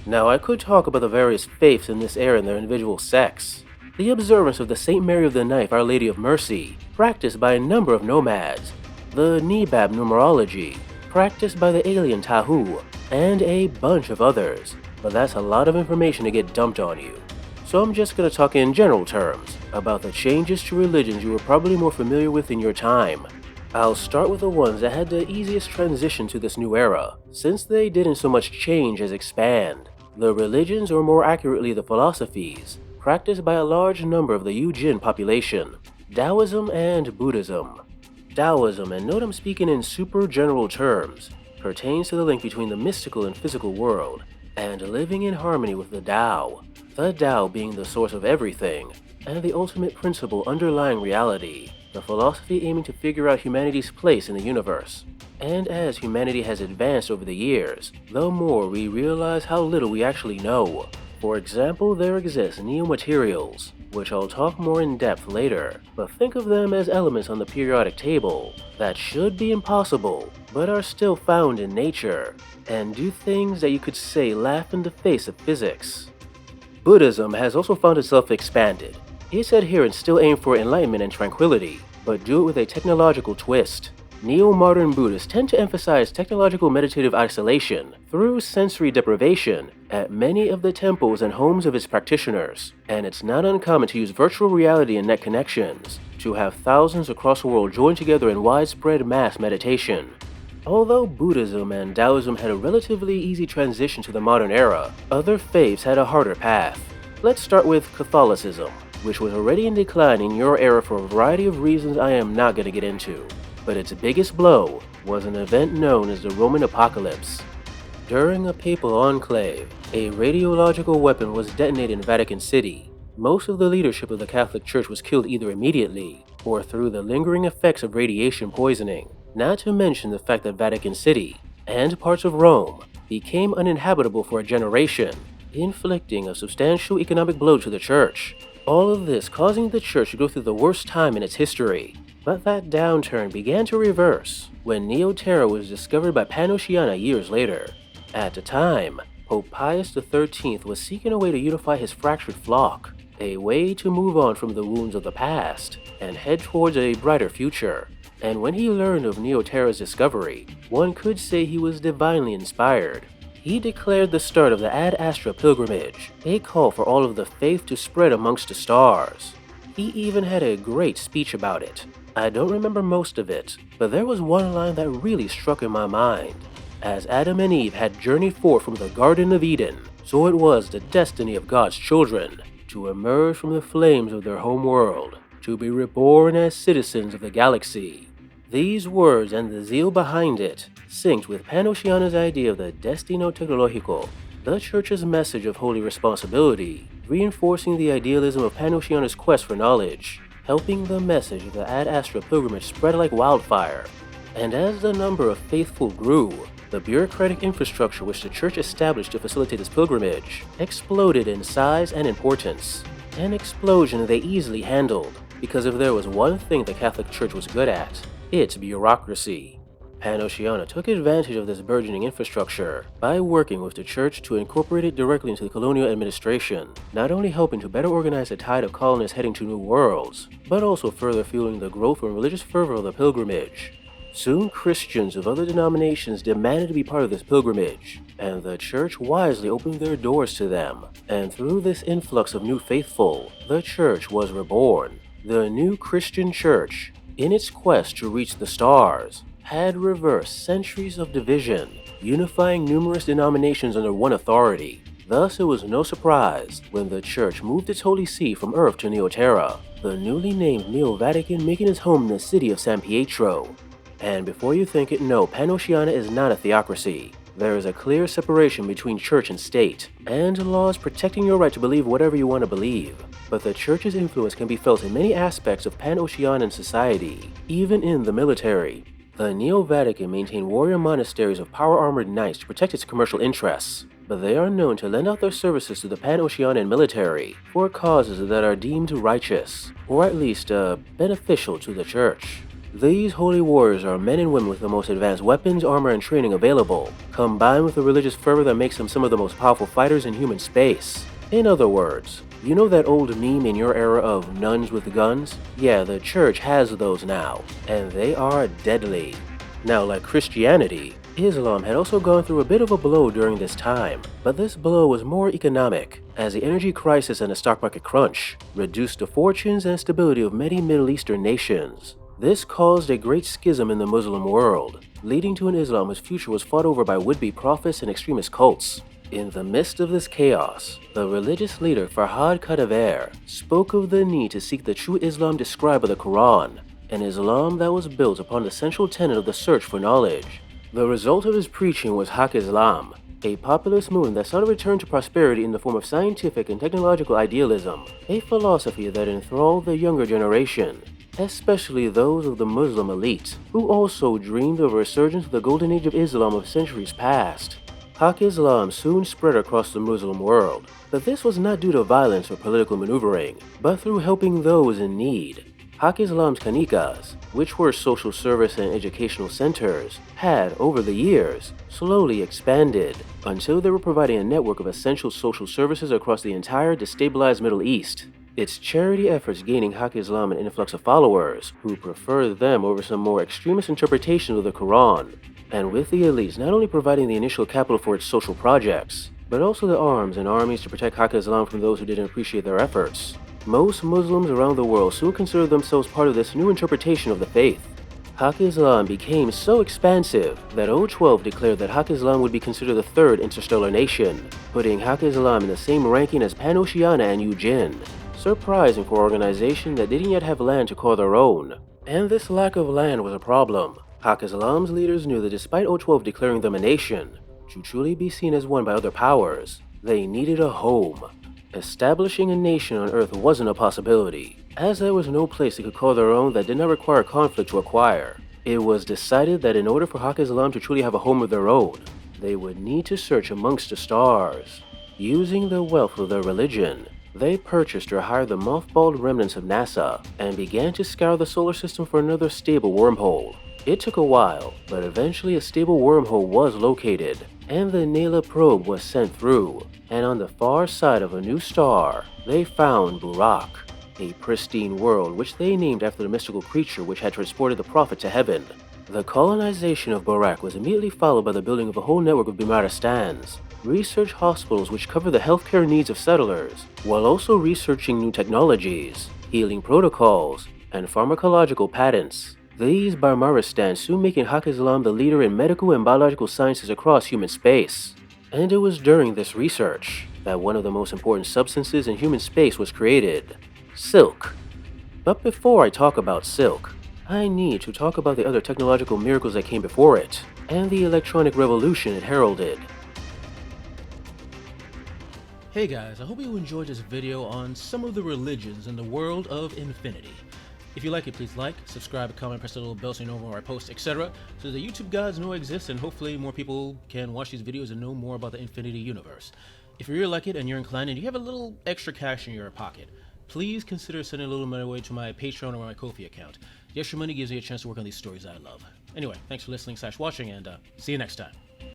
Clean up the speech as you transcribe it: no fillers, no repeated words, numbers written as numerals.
Now, I could talk about the various faiths in this era and their individual sects. The observance of the Saint Mary of the Knife, Our Lady of Mercy, practiced by a number of nomads. The Nebab numerology, practiced by the alien Tahu, and a bunch of others. But that's a lot of information to get dumped on you. So I'm just gonna talk in general terms about the changes to religions you were probably more familiar with in your time. I'll start with the ones that had the easiest transition to this new era, since they didn't so much change as expand. The religions, or more accurately the philosophies, practiced by a large number of the Eugene population, Taoism and Buddhism. Taoism, and note I'm speaking in super general terms, pertains to the link between the mystical and physical world, and living in harmony with the Tao. The Tao being the source of everything, and the ultimate principle underlying reality, the philosophy aiming to figure out humanity's place in the universe. And as humanity has advanced over the years, the more we realize how little we actually know. For example, there exist neo-materials, which I'll talk more in depth later, but think of them as elements on the periodic table that should be impossible, but are still found in nature, and do things that you could say laugh in the face of physics. Buddhism has also found itself expanded. Its adherents still aim for enlightenment and tranquility, but do it with a technological twist. Neo-modern Buddhists tend to emphasize technological meditative isolation through sensory deprivation at many of the temples and homes of its practitioners, and it's not uncommon to use virtual reality and net connections to have thousands across the world join together in widespread mass meditation. Although Buddhism and Taoism had a relatively easy transition to the modern era, other faiths had a harder path. Let's start with Catholicism, which was already in decline in your era for a variety of reasons I am not going to get into. But its biggest blow was an event known as the Roman Apocalypse. During a papal enclave, a radiological weapon was detonated in Vatican City. Most of the leadership of the Catholic Church was killed either immediately or through the lingering effects of radiation poisoning, not to mention the fact that Vatican City and parts of Rome became uninhabitable for a generation, inflicting a substantial economic blow to the Church. All of this causing the Church to go through the worst time in its history. But that downturn began to reverse when Neo-Terra was discovered by Panoceana years later. At the time, Pope Pius XIII was seeking a way to unify his fractured flock, a way to move on from the wounds of the past and head towards a brighter future. And when he learned of Neo-Terra's discovery, one could say he was divinely inspired. He declared the start of the Ad Astra pilgrimage, a call for all of the faith to spread amongst the stars. He even had a great speech about it. I don't remember most of it, but there was one line that really struck in my mind. As Adam and Eve had journeyed forth from the Garden of Eden, so it was the destiny of God's children to emerge from the flames of their home world, to be reborn as citizens of the galaxy. These words and the zeal behind it synced with Panoceana's idea of the Destino Tecnologico, the Church's message of holy responsibility, reinforcing the idealism of Panoceana's quest for knowledge, helping the message of the Ad Astra pilgrimage spread like wildfire. And as the number of faithful grew, the bureaucratic infrastructure which the Church established to facilitate this pilgrimage exploded in size and importance. An explosion they easily handled, because if there was one thing the Catholic Church was good at, it's bureaucracy. Panoceana took advantage of this burgeoning infrastructure by working with the Church to incorporate it directly into the colonial administration, not only helping to better organize the tide of colonists heading to new worlds, but also further fueling the growth and religious fervor of the pilgrimage. Soon Christians of other denominations demanded to be part of this pilgrimage, and the Church wisely opened their doors to them, and through this influx of new faithful, the Church was reborn. The new Christian Church, in its quest to reach the stars, had reversed centuries of division, unifying numerous denominations under one authority. Thus, it was no surprise when the Church moved its holy see from Earth to Neo-Terra, the newly named Neo-Vatican making its home in the city of San Pietro. And before you think it, no, Panoceana is not a theocracy. There is a clear separation between church and state, and laws protecting your right to believe whatever you want to believe. But the Church's influence can be felt in many aspects of Pan-Oceanian society, even in the military. The Neo-Vatican maintained warrior monasteries of power-armored knights to protect its commercial interests, but they are known to lend out their services to the Pan-Oceanian military for causes that are deemed righteous, or at least beneficial to the Church. These holy warriors are men and women with the most advanced weapons, armor, and training available, combined with a religious fervor that makes them some of the most powerful fighters in human space. In other words, you know that old meme in your era of nuns with guns? Yeah, the church has those now, and they are deadly. Now, like Christianity, Islam had also gone through a bit of a blow during this time, but this blow was more economic, as the energy crisis and the stock market crunch reduced the fortunes and stability of many Middle Eastern nations. This caused a great schism in the Muslim world, leading to an Islam whose future was fought over by would-be prophets and extremist cults. In the midst of this chaos, the religious leader Farhad Kadaver spoke of the need to seek the true Islam described by the Quran, an Islam that was built upon the central tenet of the search for knowledge. The result of his preaching was Haq Islam, a populist movement that sought a return to prosperity in the form of scientific and technological idealism, a philosophy that enthralled the younger generation, especially those of the Muslim elite, who also dreamed of a resurgence of the golden age of Islam of centuries past. Haq Islam soon spread across the Muslim world, but this was not due to violence or political maneuvering, but through helping those in need. Haq Islam's kanikas, which were social service and educational centers, had, over the years, slowly expanded, until they were providing a network of essential social services across the entire destabilized Middle East. Its charity efforts gaining Haq Islam an influx of followers, who preferred them over some more extremist interpretations of the Quran, and with the elites not only providing the initial capital for its social projects, but also the arms and armies to protect Haq Islam from those who didn't appreciate their efforts. Most Muslims around the world soon considered themselves part of this new interpretation of the faith. Haq Islam became so expansive that O12 declared that Haq Islam would be considered the third interstellar nation, putting Haq Islam in the same ranking as Pan-Oceania and Eugene. Surprising for an organization that didn't yet have land to call their own. And this lack of land was a problem. Haq Islam's leaders knew that despite O12 declaring them a nation, to truly be seen as one by other powers, they needed a home. Establishing a nation on Earth wasn't a possibility, as there was no place they could call their own that did not require conflict to acquire. It was decided that in order for Haq Islam to truly have a home of their own, they would need to search amongst the stars. Using the wealth of their religion, they purchased or hired the mothballed remnants of NASA and began to scour the solar system for another stable wormhole. It took a while, but eventually a stable wormhole was located, and the Nayla probe was sent through, and on the far side of a new star, they found Burak, a pristine world which they named after the mystical creature which had transported the Prophet to heaven. The colonization of Burak was immediately followed by the building of a whole network of Bimaristans, research hospitals which cover the healthcare needs of settlers, while also researching new technologies, healing protocols, and pharmacological patents. These Bimaristans soon making Haq Islam the leader in medical and biological sciences across human space. And it was during this research that one of the most important substances in human space was created: silk. But before I talk about silk, I need to talk about the other technological miracles that came before it, and the electronic revolution it heralded. Hey guys, I hope you enjoyed this video on some of the religions in the world of infinity. If you like it, please like, subscribe, comment, press the little bell so you know when I post, etc. so the YouTube gods know I exist, and hopefully more people can watch these videos and know more about the infinity universe. If you really like it and you're inclined and you have a little extra cash in your pocket, please consider sending a little money away to my Patreon or my Ko-fi account. The extra money gives me a chance to work on these stories I love. Anyway, thanks for listening/watching, and see you next time.